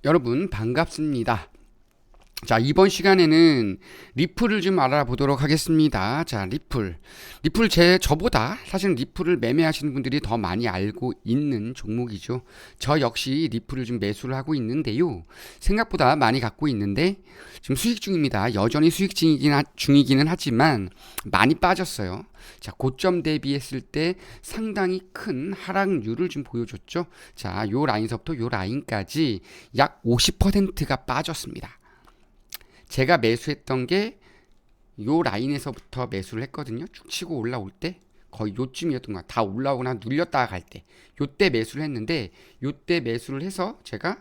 여러분 반갑습니다. 자, 이번 시간에는 리플을 좀 알아보도록 하겠습니다. 자, 리플 저보다 사실은 리플을 매매하시는 분들이 더 많이 알고 있는 종목이죠. 저 역시 리플을 좀 매수를 하고 있는데요. 생각보다 많이 갖고 있는데 지금 수익 중입니다. 여전히 수익 중이기는 하지만 많이 빠졌어요. 자, 고점 대비했을 때 상당히 큰 하락률을 좀 보여줬죠. 자, 요 라인서부터 요 라인까지 약 50%가 빠졌습니다. 제가 매수했던 게 요 라인에서부터 매수를 했거든요. 쭉 치고 올라올 때 거의 요쯤이었던 것 같아요. 다 올라오거나 눌렸다가 갈 때 요때 매수를 했는데 요때 매수를 해서 제가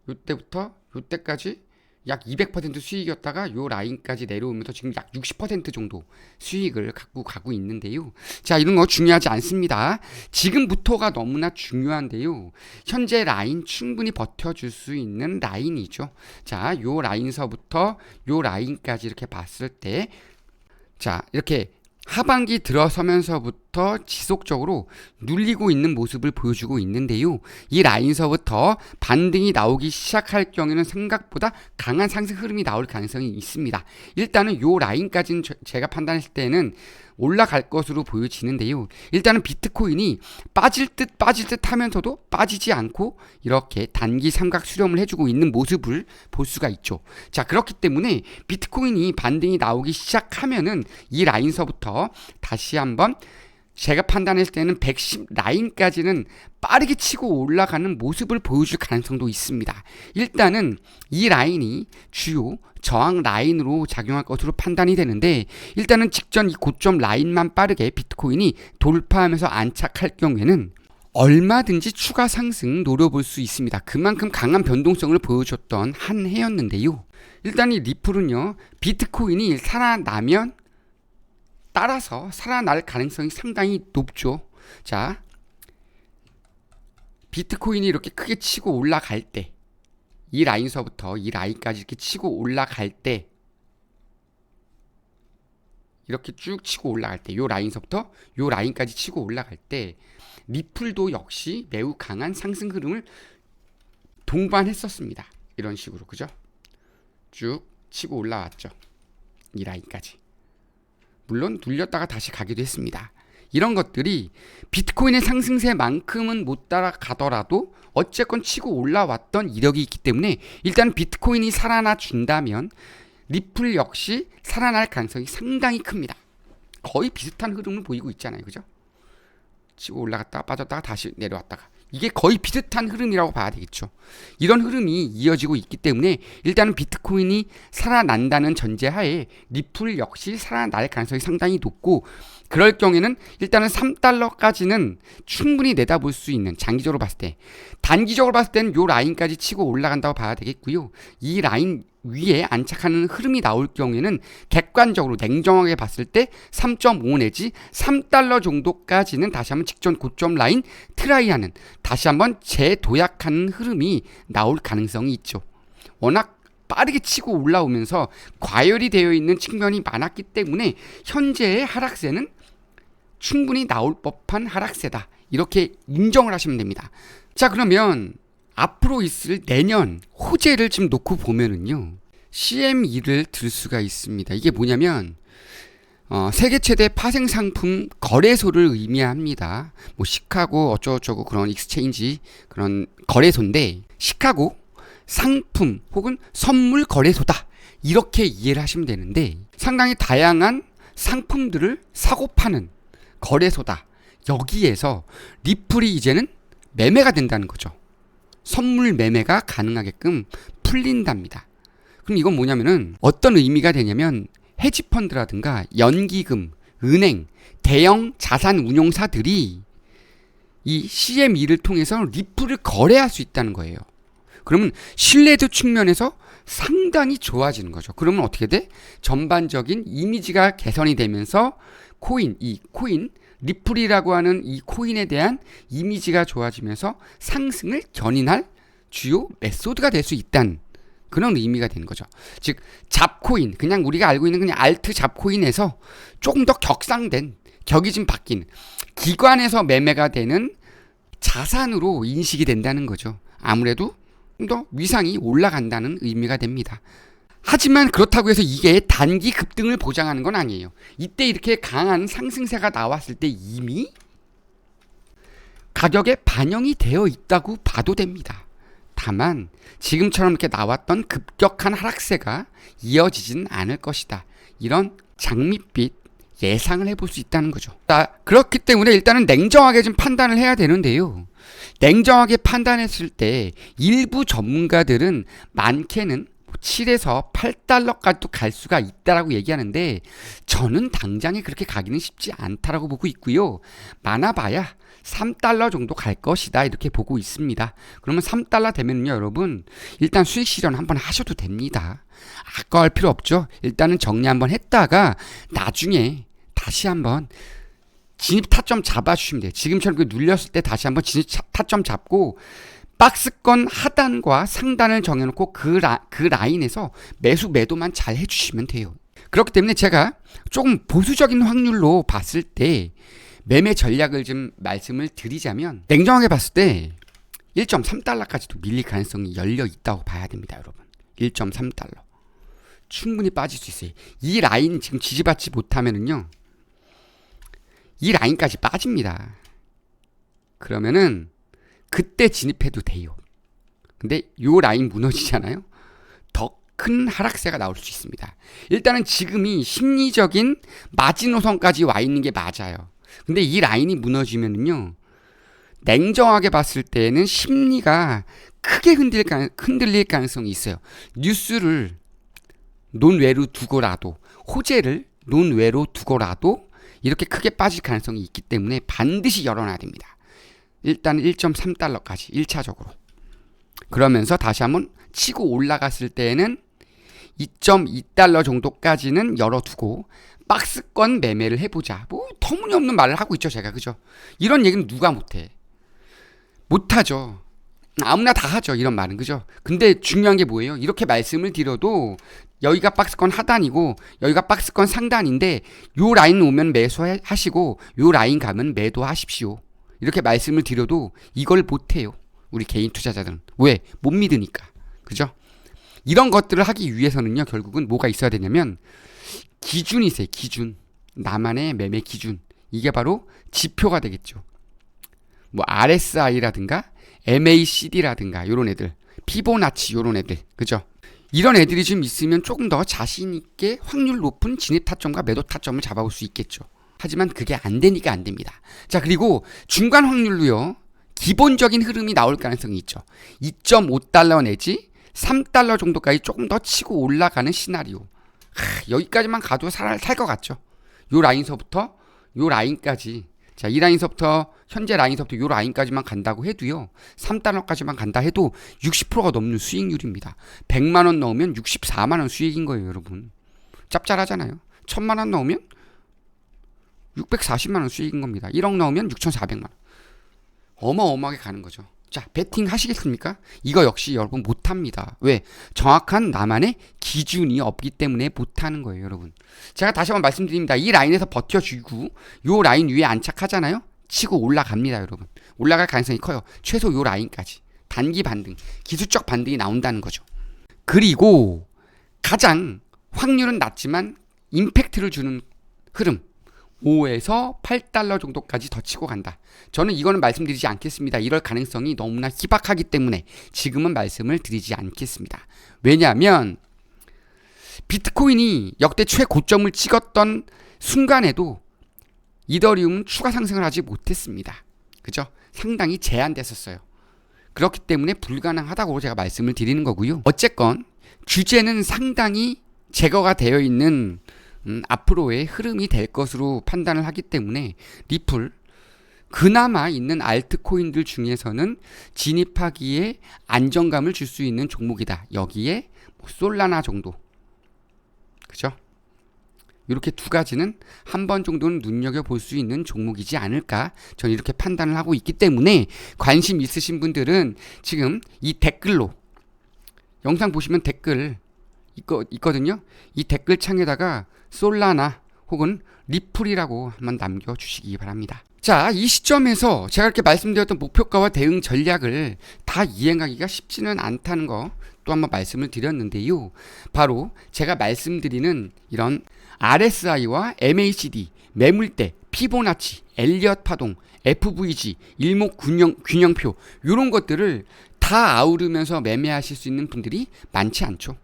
요때부터 요때까지 약 200% 수익이었다가 요 라인까지 내려오면서 지금 약 60% 정도 수익을 갖고 가고 있는데요. 자, 이런 거 중요하지 않습니다. 지금부터가 너무나 중요한데요. 현재 라인 충분히 버텨줄 수 있는 라인이죠. 자, 요 라인서부터 요 라인까지 이렇게 봤을 때, 자, 이렇게 하반기 들어서면서부터 지속적으로 눌리고 있는 모습을 보여주고 있는데요. 이 라인서부터 반등이 나오기 시작할 경우에는 생각보다 강한 상승 흐름이 나올 가능성이 있습니다. 일단은 요 라인까지는 제가 판단했을 때는 올라갈 것으로 보여지는데요. 일단은 비트코인이 빠질 듯 하면서도 빠지지 않고 이렇게 단기 삼각 수렴을 해주고 있는 모습을 볼 수가 있죠. 자, 그렇기 때문에 비트코인이 반등이 나오기 시작하면은 이 라인서부터 다시 한번 제가 판단했을 때는 110 라인까지는 빠르게 치고 올라가는 모습을 보여줄 가능성도 있습니다. 일단은 이 라인이 주요 저항 라인으로 작용할 것으로 판단이 되는데, 일단은 직전 이 고점 라인만 빠르게 비트코인이 돌파하면서 안착할 경우에는 얼마든지 추가 상승 노려볼 수 있습니다. 그만큼 강한 변동성을 보여줬던 한 해였는데요. 일단 이 리플은요, 비트코인이 살아나면 따라서 살아날 가능성이 상당히 높죠. 자, 비트코인이 이렇게 크게 치고 올라갈 때, 이 라인서부터 이 라인까지 이렇게 치고 올라갈 때, 이렇게 쭉 치고 올라갈 때, 요 라인서부터 요 라인까지 치고 올라갈 때, 리플도 역시 매우 강한 상승 흐름을 동반했었습니다. 이런 식으로, 그죠? 쭉 치고 올라왔죠. 이 라인까지. 물론 눌렸다가 다시 가기도 했습니다. 이런 것들이 비트코인의 상승세만큼은 못 따라가더라도 어쨌건 치고 올라왔던 이력이 있기 때문에 일단 비트코인이 살아나 준다면 리플 역시 살아날 가능성이 상당히 큽니다. 거의 비슷한 흐름을 보이고 있잖아요. 그죠? 치고 올라갔다가 빠졌다가 다시 내려왔다가, 이게 거의 비슷한 흐름이라고 봐야 되겠죠. 이런 흐름이 이어지고 있기 때문에 일단은 비트코인이 살아난다는 전제하에 리플 역시 살아날 가능성이 상당히 높고, 그럴 경우에는 일단은 3달러까지는 충분히 내다볼 수 있는, 장기적으로 봤을 때, 단기적으로 봤을 때는 요 라인까지 치고 올라간다고 봐야 되겠고요. 이 라인 위에 안착하는 흐름이 나올 경우에는 객관적으로 냉정하게 봤을 때 3.5 내지 3달러 정도까지는 다시 한번 직전 고점 라인 트라이하는, 다시 한번 재도약하는 흐름이 나올 가능성이 있죠. 워낙 빠르게 치고 올라오면서 과열이 되어 있는 측면이 많았기 때문에 현재의 하락세는 충분히 나올 법한 하락세다, 이렇게 인정을 하시면 됩니다. 자, 그러면 앞으로 있을 내년 호재를 좀 놓고 보면은요, CME를 들 수가 있습니다. 이게 뭐냐면 세계 최대 파생 상품 거래소를 의미합니다. 뭐 시카고 어쩌고저쩌고 그런 익스체인지 그런 거래소인데, 시카고 상품 혹은 선물 거래소다, 이렇게 이해를 하시면 되는데, 상당히 다양한 상품들을 사고 파는 거래소다. 여기에서 리플이 이제는 매매가 된다는 거죠. 선물 매매가 가능하게끔 풀린답니다. 그럼 이건 뭐냐면은 어떤 의미가 되냐면, 헤지펀드라든가 연기금, 은행, 대형 자산 운용사들이 이 CME를 통해서 리플을 거래할 수 있다는 거예요. 그러면 신뢰도 측면에서 상당히 좋아지는 거죠. 그러면 어떻게 돼? 전반적인 이미지가 개선이 되면서 이 코인 리플이라고 하는 이 코인에 대한 이미지가 좋아지면서 상승을 견인할 주요 메소드가 될 수 있다는 그런 의미가 되는 거죠. 즉 잡코인, 그냥 우리가 알고 있는 그냥 알트 잡코인에서 조금 더 격상된, 격이 좀 바뀐, 기관에서 매매가 되는 자산으로 인식이 된다는 거죠. 아무래도 좀 더 위상이 올라간다는 의미가 됩니다. 하지만 그렇다고 해서 이게 단기 급등을 보장하는 건 아니에요. 이때 이렇게 강한 상승세가 나왔을 때 이미 가격에 반영이 되어 있다고 봐도 됩니다. 다만 지금처럼 이렇게 나왔던 급격한 하락세가 이어지진 않을 것이다. 이런 장밋빛 예상을 해볼 수 있다는 거죠. 그렇기 때문에 일단은 냉정하게 좀 판단을 해야 되는데요. 냉정하게 판단했을 때 일부 전문가들은 많게는 7에서 8달러까지도 갈 수가 있다라고 얘기하는데 저는 당장에 그렇게 가기는 쉽지 않다라고 보고 있고요. 많아봐야 3달러 정도 갈 것이다 이렇게 보고 있습니다. 그러면 3달러 되면요 여러분 일단 수익 실현 한번 하셔도 됩니다. 아까울 필요 없죠. 일단은 정리 한번 했다가 나중에 다시 한번 진입 타점 잡아주시면 돼요. 지금처럼 눌렸을 때 다시 한번 진입 타점 잡고 박스권 하단과 상단을 정해놓고 그 라인에서 매수 매도만 잘 해주시면 돼요. 그렇기 때문에 제가 조금 보수적인 확률로 봤을 때 매매 전략을 좀 말씀을 드리자면 냉정하게 봤을 때 1.3달러까지도 밀릴 가능성이 열려 있다고 봐야 됩니다. 여러분 1.3달러 충분히 빠질 수 있어요. 이 라인 지금 지지받지 못하면은요 이 라인까지 빠집니다. 그러면은 그때 진입해도 돼요. 근데 요 라인 무너지잖아요. 더 큰 하락세가 나올 수 있습니다. 일단은 지금이 심리적인 마지노선까지 와 있는 게 맞아요. 근데 이 라인이 무너지면은요 냉정하게 봤을 때는 심리가 크게 흔들릴 가능성이 있어요. 뉴스를 논외로 두고라도 호재를 논외로 두고라도 이렇게 크게 빠질 가능성이 있기 때문에 반드시 열어놔야 됩니다. 일단 1.3달러까지 1차적으로. 그러면서 다시 한번 치고 올라갔을 때에는 2.2달러 정도까지는 열어두고 박스권 매매를 해보자. 뭐 터무니없는 말을 하고 있죠 제가. 그죠? 이런 얘기는 누가 못해. 못하죠. 아무나 다 하죠 이런 말은. 그죠? 근데 중요한 게 뭐예요? 이렇게 말씀을 드려도 여기가 박스권 하단이고 여기가 박스권 상단인데 요 라인 오면 매수하시고 요 라인 가면 매도하십시오. 이렇게 말씀을 드려도 이걸 못해요. 우리 개인 투자자들은. 왜? 못 믿으니까. 그죠? 이런 것들을 하기 위해서는요 결국은 뭐가 있어야 되냐면 기준이 있어요. 기준. 나만의 매매 기준. 이게 바로 지표가 되겠죠. 뭐 RSI라든가 MACD라든가 요런 애들, 피보나치 요런 애들. 그죠? 이런 애들이 좀 있으면 조금 더 자신 있게 확률 높은 진입 타점과 매도 타점을 잡아볼 수 있겠죠. 하지만 그게 안 되니까 안 됩니다. 자, 그리고 중간 확률로요. 기본적인 흐름이 나올 가능성이 있죠. 2.5달러 내지 3달러 정도까지 조금 더 치고 올라가는 시나리오. 여기까지만 가도 살 것 같죠. 요 라인서부터 요 라인까지. 자, 이 라인서부터 현재 라인서부터 요 라인까지만 간다고 해도요. 3달러까지만 간다 해도 60%가 넘는 수익률입니다. 100만 원 넣으면 64만 원 수익인 거예요, 여러분. 짭짤하잖아요. 1000만 원 넣으면 640만 원 수익인 겁니다. 1억 넣으면 6,400만 원. 어마어마하게 가는 거죠. 자, 베팅 하시겠습니까? 이거 역시 여러분 못합니다. 왜? 정확한 나만의 기준이 없기 때문에 못하는 거예요, 여러분. 제가 다시 한번 말씀드립니다. 이 라인에서 버텨주고 요 라인 위에 안착하잖아요. 치고 올라갑니다, 여러분. 올라갈 가능성이 커요. 최소 요 라인까지. 단기 반등, 기술적 반등이 나온다는 거죠. 그리고 가장 확률은 낮지만 임팩트를 주는 흐름. 5에서 8달러 정도까지 더 치고 간다. 저는 이거는 말씀드리지 않겠습니다. 이럴 가능성이 너무나 희박하기 때문에 지금은 말씀을 드리지 않겠습니다. 왜냐하면 비트코인이 역대 최고점을 찍었던 순간에도 이더리움은 추가 상승을 하지 못했습니다. 그죠? 상당히 제한됐었어요. 그렇기 때문에 불가능하다고 제가 말씀을 드리는 거고요. 어쨌건 규제는 상당히 제거가 되어 있는 앞으로의 흐름이 될 것으로 판단을 하기 때문에 리플 그나마 있는 알트코인들 중에서는 진입하기에 안정감을 줄 수 있는 종목이다. 여기에 솔라나 정도. 그죠? 이렇게 두 가지는 한 번 정도는 눈여겨볼 수 있는 종목이지 않을까 저는 이렇게 판단을 하고 있기 때문에 관심 있으신 분들은 지금 이 댓글로 영상 보시면 댓글 있거든요. 이 댓글 창에다가 솔라나 혹은 리플이라고 한번 남겨주시기 바랍니다. 자, 이 시점에서 제가 이렇게 말씀드렸던 목표가와 대응 전략을 다 이행하기가 쉽지는 않다는 거 또 한번 말씀을 드렸는데요. 바로 제가 말씀드리는 이런 RSI와 MACD, 매물대, 피보나치, 엘리엇 파동, FVG, 일목균형표 이런 것들을 다 아우르면서 매매하실 수 있는 분들이 많지 않죠.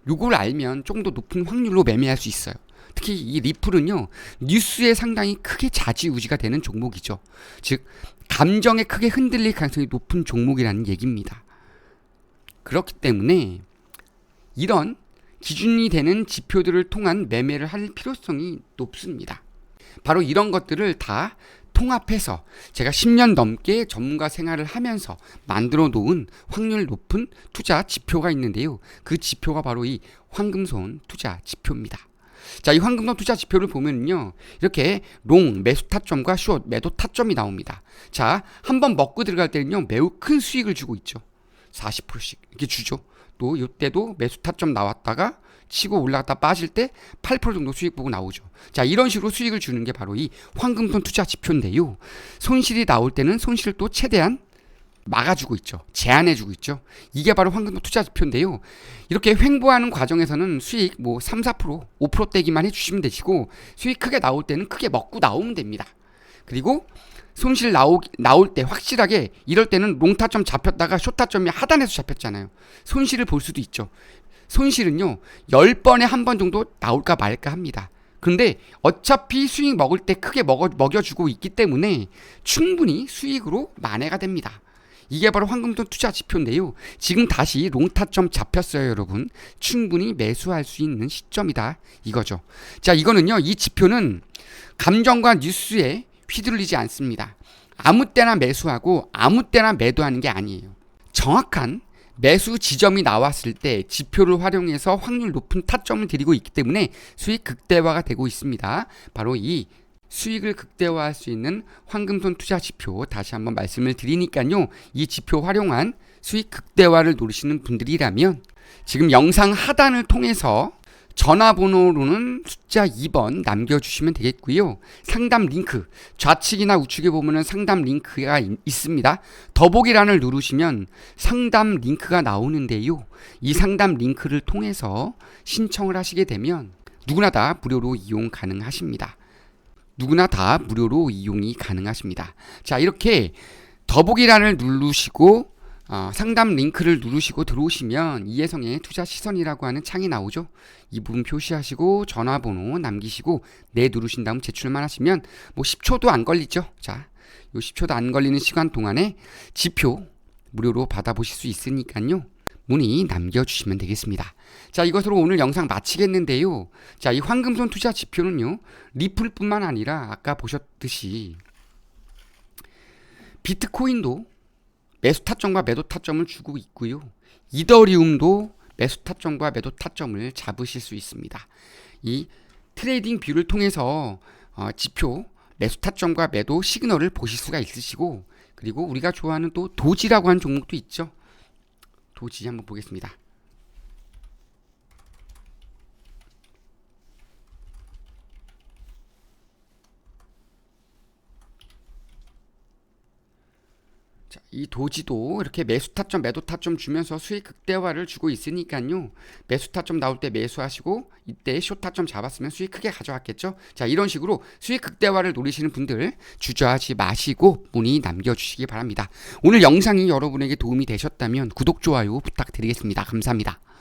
요걸 알면 조금 더 높은 확률로 매매할 수 있어요. 특히 이 리플은요, 뉴스에 상당히 크게 좌지우지가 되는 종목이죠. 즉 감정에 크게 흔들릴 가능성이 높은 종목이라는 얘기입니다. 그렇기 때문에 이런 기준이 되는 지표들을 통한 매매를 할 필요성이 높습니다. 바로 이런 것들을 다 통합해서 제가 10년 넘게 전문가 생활을 하면서 만들어 놓은 확률 높은 투자 지표가 있는데요. 그 지표가 바로 이 황금손 투자 지표입니다. 자, 이 황금손 투자 지표를 보면요, 이렇게 롱 매수 타점과 숏 매도 타점이 나옵니다. 자, 한번 먹고 들어갈 때는요, 매우 큰 수익을 주고 있죠. 40%씩 이렇게 주죠. 또 이때도 매수 타점 나왔다가 치고 올라갔다 빠질 때 8% 정도 수익 보고 나오죠. 자, 이런 식으로 수익을 주는 게 바로 이 황금손 투자 지표인데요. 손실이 나올 때는 손실을 또 최대한 막아주고 있죠. 제한해주고 있죠. 이게 바로 황금손 투자 지표인데요. 이렇게 횡보하는 과정에서는 수익 뭐 3, 4%, 5%대기만 해주시면 되시고, 수익 크게 나올 때는 크게 먹고 나오면 됩니다. 그리고 손실 나올 때 확실하게, 이럴 때는 롱타점 잡혔다가 숏타점이 하단에서 잡혔잖아요. 손실을 볼 수도 있죠. 손실은요, 10번에 한 번 정도 나올까 말까 합니다. 그런데 어차피 수익 먹을 때 크게 먹여주고 있기 때문에 충분히 수익으로 만회가 됩니다. 이게 바로 황금손 투자 지표인데요. 지금 다시 롱타점 잡혔어요, 여러분. 충분히 매수할 수 있는 시점이다, 이거죠. 자, 이거는요, 이 지표는 감정과 뉴스에 휘둘리지 않습니다. 아무 때나 매수하고 아무 때나 매도하는 게 아니에요. 정확한 매수 지점이 나왔을 때 지표를 활용해서 확률 높은 타점을 드리고 있기 때문에 수익 극대화가 되고 있습니다. 바로 이 수익을 극대화할 수 있는 황금손 투자 지표, 다시 한번 말씀을 드리니까요, 이 지표 활용한 수익 극대화를 노리시는 분들이라면 지금 영상 하단을 통해서 전화번호로는 숫자 2번 남겨주시면 되겠고요. 상담 링크, 좌측이나 우측에 보면 상담 링크가 있습니다. 더보기란을 누르시면 상담 링크가 나오는데요. 이 상담 링크를 통해서 신청을 하시게 되면 누구나 다 무료로 이용 가능하십니다. 누구나 다 무료로 이용이 가능하십니다. 자, 이렇게 더보기란을 누르시고 상담 링크를 누르시고 들어오시면 이혜성의 투자 시선이라고 하는 창이 나오죠. 이 부분 표시하시고 전화번호 남기시고 네 누르신 다음 제출만 하시면 뭐 10초도 안 걸리죠. 자, 요 10초도 안 걸리는 시간 동안에 지표 무료로 받아보실 수 있으니까요, 문의 남겨주시면 되겠습니다. 자, 이것으로 오늘 영상 마치겠는데요. 자, 이 황금손 투자 지표는요, 리플뿐만 아니라 아까 보셨듯이 비트코인도 매수 타점과 매도 타점을 주고 있고요. 이더리움도 매수 타점과 매도 타점을 잡으실 수 있습니다. 이 트레이딩 뷰를 통해서 지표 매수 타점과 매도 시그널을 보실 수가 있으시고, 그리고 우리가 좋아하는 또 도지라고 하는 종목도 있죠. 도지 한번 보겠습니다. 자, 이 도지도 이렇게 매수 타점, 매도 타점 주면서 수익 극대화를 주고 있으니까요. 매수 타점 나올 때 매수하시고 이때 숏 타점 잡았으면 수익 크게 가져왔겠죠. 자, 이런 식으로 수익 극대화를 노리시는 분들 주저하지 마시고 문의 남겨주시기 바랍니다. 오늘 영상이 여러분에게 도움이 되셨다면 구독, 좋아요 부탁드리겠습니다. 감사합니다.